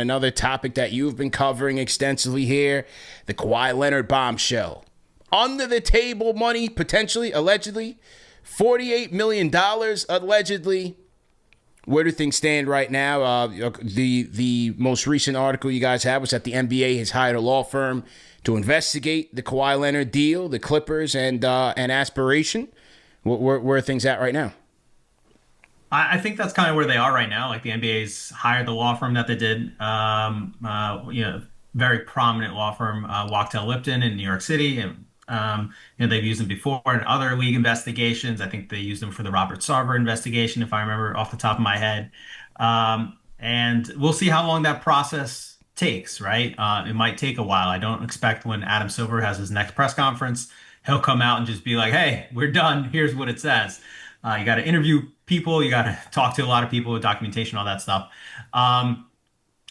Another topic that you've been covering extensively here, the Kawhi Leonard bombshell. Under the table money, potentially, allegedly, $48 million, allegedly. Where do things stand right now? The most recent article you guys had was that the NBA has hired a law firm to investigate the Kawhi Leonard deal, the Clippers, and aspiration. Where are things at right now? I think that's kind of where they are right now. Like the NBA's hired the law firm that they did. Very prominent law firm, Wachtell Lipton in New York City. And, they've used them before in other league investigations. I think they used them for the Robert Sarver investigation, if I remember off the top of my head. And we'll see how long that process takes, right? It might take a while. I don't expect when Adam Silver has his next press conference, he'll come out and just be like, hey, we're done. Here's what it says. You got to interview people. You got to talk to a lot of people with documentation, all that stuff. I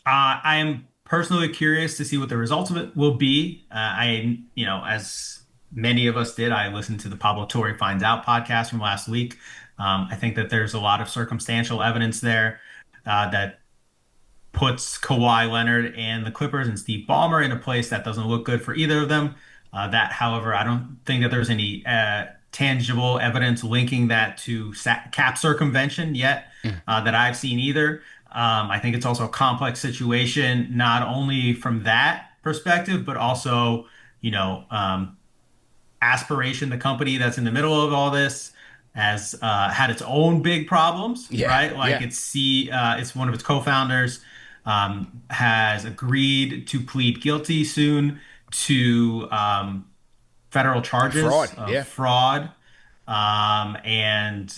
am personally curious to see what the results of it will be. As many of us did, I listened to the Pablo Torre Finds Out podcast from last week. I think that there's a lot of circumstantial evidence there that puts Kawhi Leonard and the Clippers and Steve Ballmer in a place that doesn't look good for either of them. However, I don't think that there's any tangible evidence linking that to cap circumvention yet that I've seen either. I think it's also a complex situation, not only from that perspective, but also, Aspiration, the company that's in the middle of all this, has had its own big problems, right? Like it's one of its co-founders has agreed to plead guilty soon to federal charges of fraud. And,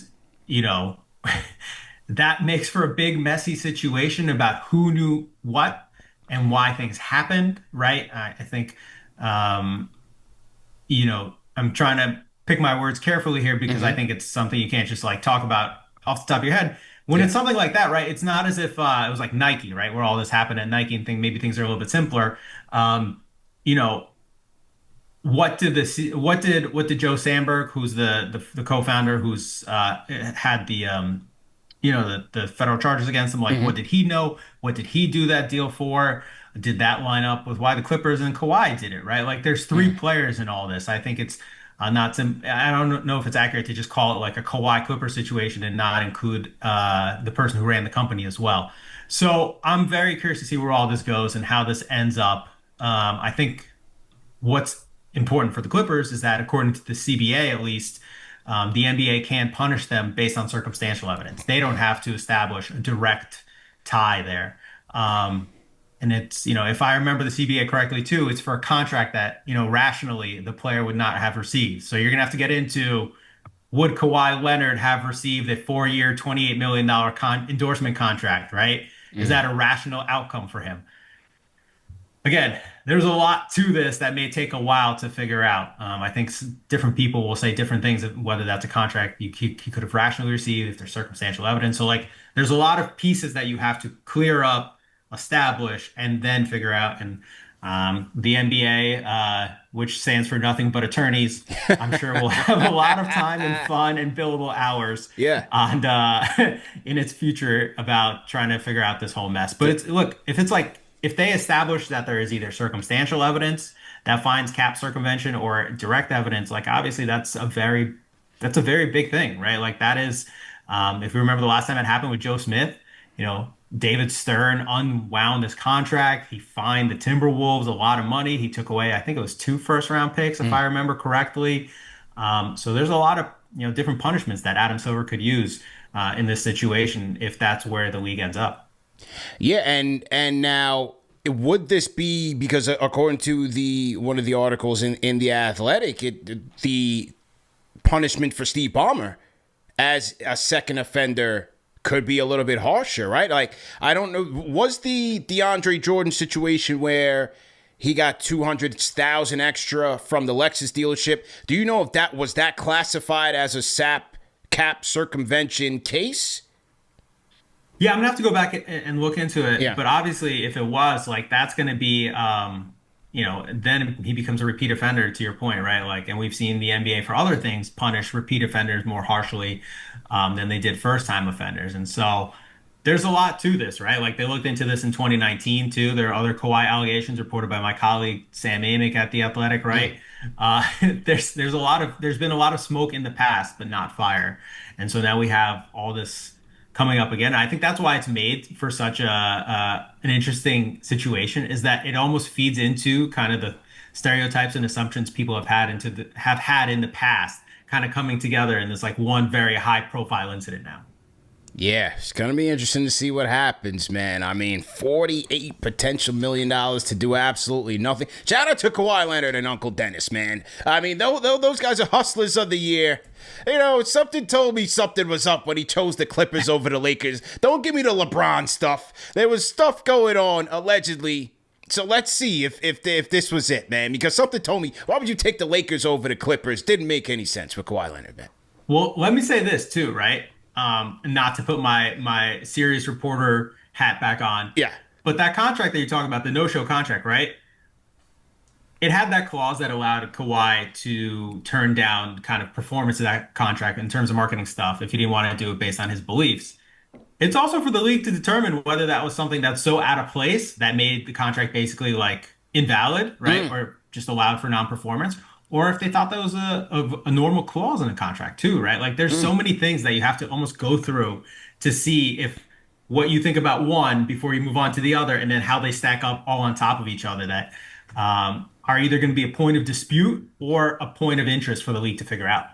that makes for a big, messy situation about who knew what and why things happened, right? I think, I'm trying to pick my words carefully here because I think it's something you can't just like talk about off the top of your head. When it's something like that, right? It's not as if it was like Nike, right? Where all this happened at Nike and maybe things are a little bit simpler. You know, what did Joe Sandberg, who's the co-founder, who's had the federal charges against him, like what did he know? What did he do that deal for? Did that line up with why the Clippers and Kawhi did it, right? Like there's three players in all this. I think it's not some, I don't know if it's accurate to just call it like a Kawhi Clipper situation and not include the person who ran the company as well. So I'm very curious to see where all this goes and how this ends up. I think what's important for the Clippers is that according to the CBA, at least, the NBA can punish them based on circumstantial evidence. They don't have to establish a direct tie there. And it's, if I remember the CBA correctly too, it's for a contract that, rationally the player would not have received. So you're going to have to get into, would Kawhi Leonard have received a 4-year, $28 million endorsement contract, right? Is that a rational outcome for him? Again, there's a lot to this that may take a while to figure out. I think different people will say different things, whether that's a contract he could have rationally received, if there's circumstantial evidence. So like, there's a lot of pieces that you have to clear up, establish, and then figure out. And the NBA, which stands for nothing but attorneys, I'm sure will have a lot of time and fun and billable hours and in its future about trying to figure out this whole mess. But if they establish that there is either circumstantial evidence that finds cap circumvention or direct evidence, like obviously that's a very big thing, right? Like that is, if you remember the last time it happened with Joe Smith, David Stern unwound this contract. He fined the Timberwolves a lot of money. He took away, I think it was 2 first-round picks, if I remember correctly. So there's a lot of different punishments that Adam Silver could use in this situation if that's where the league ends up. Yeah, and now would this be because according to one of the articles in the Athletic, the punishment for Steve Ballmer as a second offender could be a little bit harsher, right? Like, I don't know, was the DeAndre Jordan situation where he got 200,000 extra from the Lexus dealership? Do you know if that was classified as a cap circumvention case? Yeah, I'm gonna have to go back and look into it. Yeah. But obviously, if it was, like, that's gonna be, then he becomes a repeat offender. To your point, right? Like, and we've seen the NBA for other things punish repeat offenders more harshly than they did first-time offenders. And so, there's a lot to this, right? Like they looked into this in 2019 too. There are other Kawhi allegations reported by my colleague Sam Amick at The Athletic, right? There's a lot of there's been a lot of smoke in the past, but not fire. And so now we have all this coming up again. I think that's why it's made for such a an interesting situation, is that it almost feeds into kind of the stereotypes and assumptions people have had in the past, kind of coming together in this like one very high profile incident now. Yeah, it's gonna be interesting to see what happens, man. I mean, 48 potential $1 million to do absolutely nothing. Shout out to Kawhi Leonard and Uncle Dennis, man. I mean, those guys are hustlers of the year. You know, something told me something was up when he chose the Clippers over the Lakers. Don't give me the LeBron stuff. There was stuff going on, allegedly. So let's see if this was it, man. Because something told me, why would you take the Lakers over the Clippers? Didn't make any sense with Kawhi Leonard, man. Well, let me say this too, right? Not to put my serious reporter hat back on, Yeah. but that contract that you're talking about, the no-show contract, right? It had that clause that allowed Kawhi to turn down kind of performance of that contract in terms of marketing stuff if he didn't want to do it based on his beliefs. It's also for the league to determine whether that was something that's so out of place that made the contract basically like invalid, right? Or just allowed for non-performance, or if they thought that was a normal clause in a contract too, right? Like there's so many things that you have to almost go through to see if what you think about one before you move on to the other, and then how they stack up all on top of each other that are either going to be a point of dispute or a point of interest for the league to figure out.